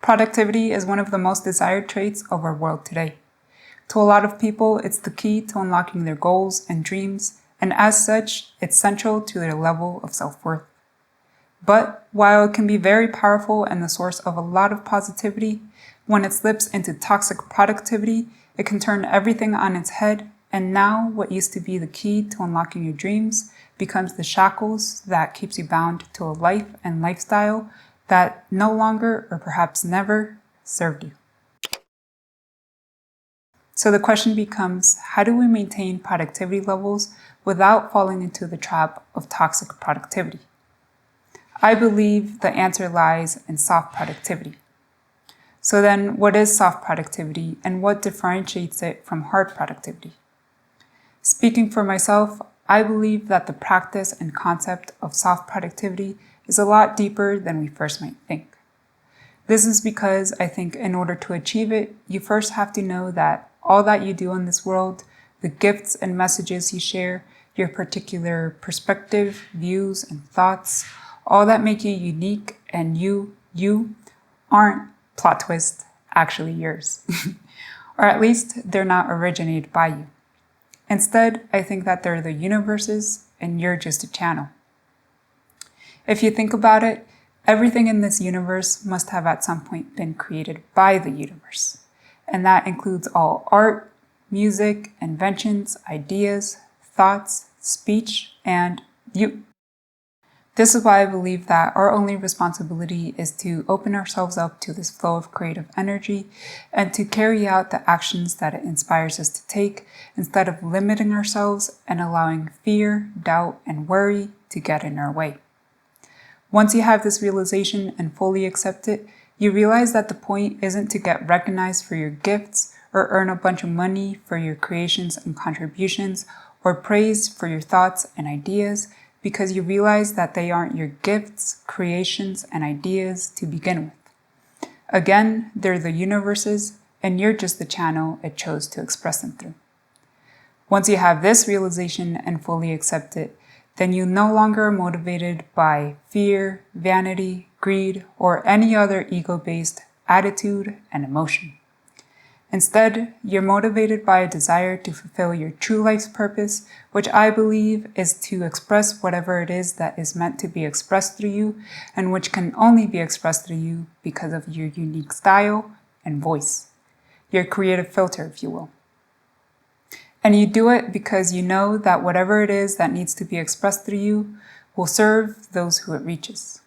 Productivity is one of the most desired traits of our world today. To a lot of people, it's the key to unlocking their goals and dreams, and as such, it's central to their level of self-worth. But while it can be very powerful and the source of a lot of positivity, when it slips into toxic productivity, it can turn everything on its head, and now what used to be the key to unlocking your dreams becomes the shackles that keeps you bound to a life and lifestyle that no longer, or perhaps never, served you. So the question becomes, how do we maintain productivity levels without falling into the trap of toxic productivity? I believe the answer lies in soft productivity. So then, what is soft productivity and what differentiates it from hard productivity? Speaking for myself, I believe that the practice and concept of soft productivity is a lot deeper than we first might think. This is because I think in order to achieve it, you first have to know that all that you do in this world, the gifts and messages you share, your particular perspective, views, and thoughts, all that make you unique and you aren't, plot twist, actually yours. Or at least they're not originated by you. Instead, I think that they're the universe's and you're just a channel. If you think about it, everything in this universe must have at some point been created by the universe. And that includes all art, music, inventions, ideas, thoughts, speech, and you. This is why I believe that our only responsibility is to open ourselves up to this flow of creative energy and to carry out the actions that it inspires us to take instead of limiting ourselves and allowing fear, doubt, and worry to get in our way. Once you have this realization and fully accept it, you realize that the point isn't to get recognized for your gifts or earn a bunch of money for your creations and contributions or praise for your thoughts and ideas, because you realize that they aren't your gifts, creations, and ideas to begin with. Again, they're the universe's, and you're just the channel it chose to express them through. Once you have this realization and fully accept it, then you no longer are motivated by fear, vanity, greed, or any other ego-based attitude and emotion. Instead, you're motivated by a desire to fulfill your true life's purpose, which I believe is to express whatever it is that is meant to be expressed through you, and which can only be expressed through you because of your unique style and voice, your creative filter, if you will. And you do it because you know that whatever it is that needs to be expressed through you will serve those who it reaches.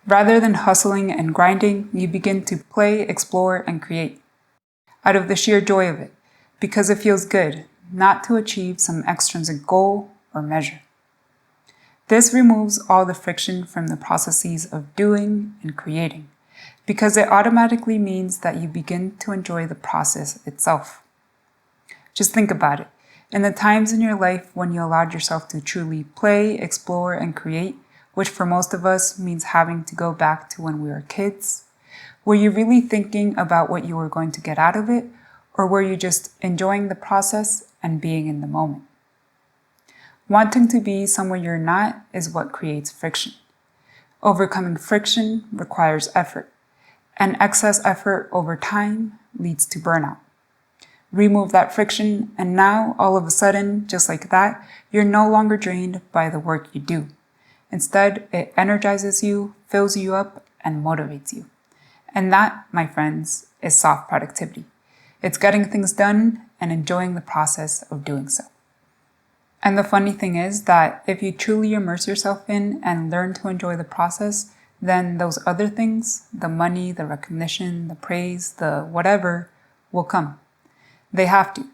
Rather than hustling and grinding, you begin to play, explore, and create. Out of the sheer joy of it, because it feels good, not to achieve some extrinsic goal or measure. This removes all the friction from the processes of doing and creating, because it automatically means that you begin to enjoy the process itself. Just think about it. In the times in your life when you allowed yourself to truly play, explore, and create, which for most of us means having to go back to when we were kids, were you really thinking about what you were going to get out of it, or were you just enjoying the process and being in the moment? Wanting to be somewhere you're not is what creates friction. Overcoming friction requires effort, and excess effort over time leads to burnout. Remove that friction, and now, all of a sudden, just like that, you're no longer drained by the work you do. Instead, it energizes you, fills you up, and motivates you. And that, my friends, is soft productivity. It's getting things done and enjoying the process of doing so. And the funny thing is that if you truly immerse yourself in and learn to enjoy the process, then those other things, the money, the recognition, the praise, the whatever, will come. They have to,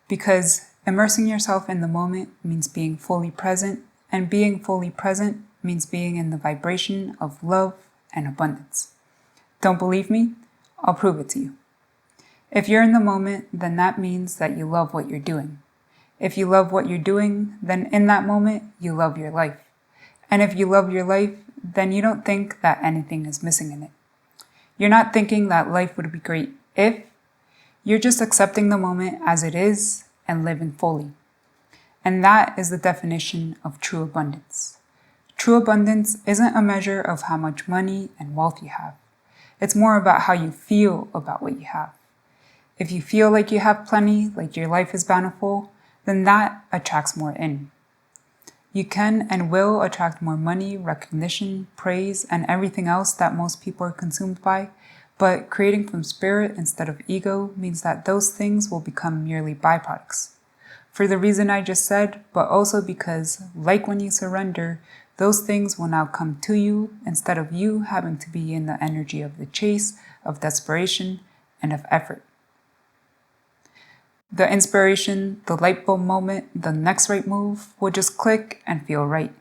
because immersing yourself in the moment means being fully present, and being fully present means being in the vibration of love and abundance. Don't believe me? I'll prove it to you. If you're in the moment, then that means that you love what you're doing. If you love what you're doing, then in that moment, you love your life. And if you love your life, then you don't think that anything is missing in it. You're not thinking that life would be great if. You're just accepting the moment as it is and living fully. And that is the definition of true abundance. True abundance isn't a measure of how much money and wealth you have. It's more about how you feel about what you have. If you feel like you have plenty, like your life is bountiful, then that attracts more in. You can and will attract more money, recognition, praise, and everything else that most people are consumed by, but creating from spirit instead of ego means that those things will become merely byproducts. For the reason I just said, but also because, like when you surrender, those things will now come to you instead of you having to be in the energy of the chase, of desperation, and of effort. The inspiration, the light bulb moment, the next right move will just click and feel right.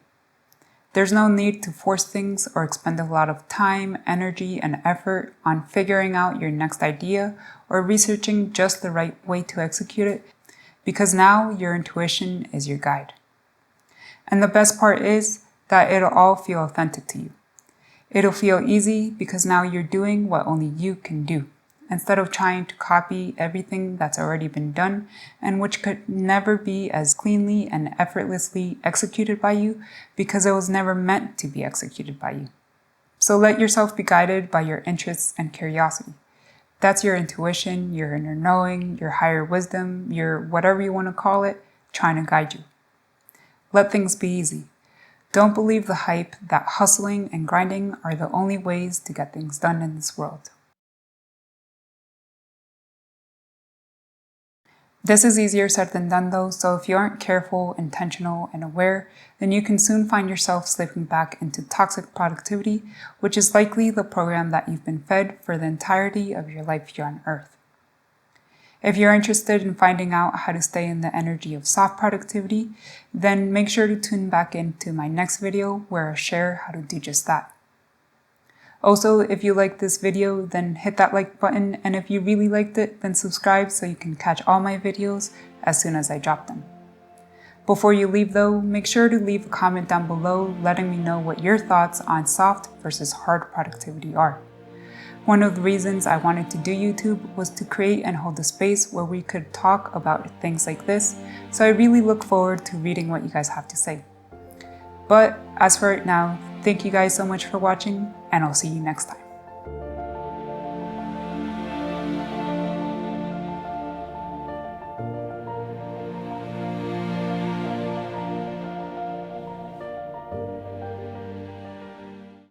There's no need to force things or expend a lot of time, energy, and effort on figuring out your next idea or researching just the right way to execute it, because now your intuition is your guide. And the best part is that it'll all feel authentic to you. It'll feel easy because now you're doing what only you can do, instead of trying to copy everything that's already been done and which could never be as cleanly and effortlessly executed by you because it was never meant to be executed by you. So let yourself be guided by your interests and curiosity. That's your intuition, your inner knowing, your higher wisdom, your whatever you want to call it, trying to guide you. Let things be easy. Don't believe the hype that hustling and grinding are the only ways to get things done in this world. This is easier said than done though, so if you aren't careful, intentional, and aware, then you can soon find yourself slipping back into toxic productivity, which is likely the program that you've been fed for the entirety of your life here on Earth. If you're interested in finding out how to stay in the energy of soft productivity, then make sure to tune back into my next video where I share how to do just that. Also, if you liked this video, then hit that like button, and if you really liked it, then subscribe so you can catch all my videos as soon as I drop them. Before you leave though, make sure to leave a comment down below letting me know what your thoughts on soft versus hard productivity are. One of the reasons I wanted to do YouTube was to create and hold a space where we could talk about things like this, so I really look forward to reading what you guys have to say. But as for right now, thank you guys so much for watching, and I'll see you next time.